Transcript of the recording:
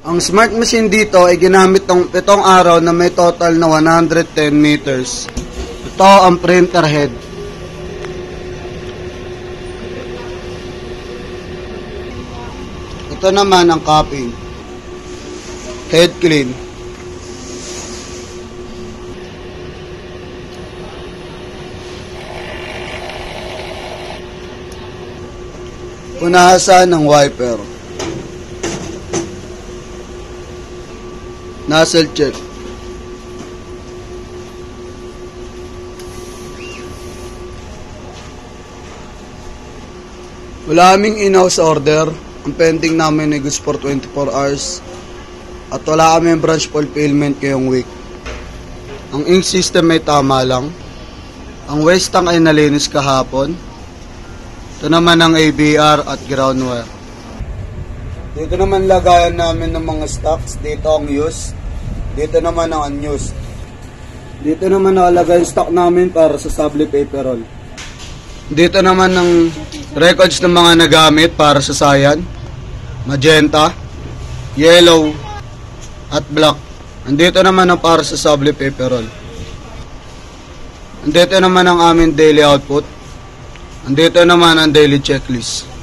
Ang smart machine dito ay ginamit ng 7 araw na may total na 110 meters. Ito ang printer head. Ito naman ang copying. Head clean. Punasan ng wiper. Nozzle check. Wala aming in-house order. Ang pending namin ay goods for 24 hours. At wala kaming branch fulfillment ngayong week. Ang ink system ay tama lang. Ang waste tank ay nalinis kahapon. Ito naman ang ABR at ground wire. Dito naman lagayan namin ng mga stocks. Dito ang used. Dito naman ang unused. Dito naman nakalagay yung stock namin para sa sable paper roll. Dito naman ang records ng mga nagamit para sa cyan, magenta, yellow, at black. Andito naman ang para sa sable paper roll. Andito naman ang aming daily output. Andito naman ang daily checklist.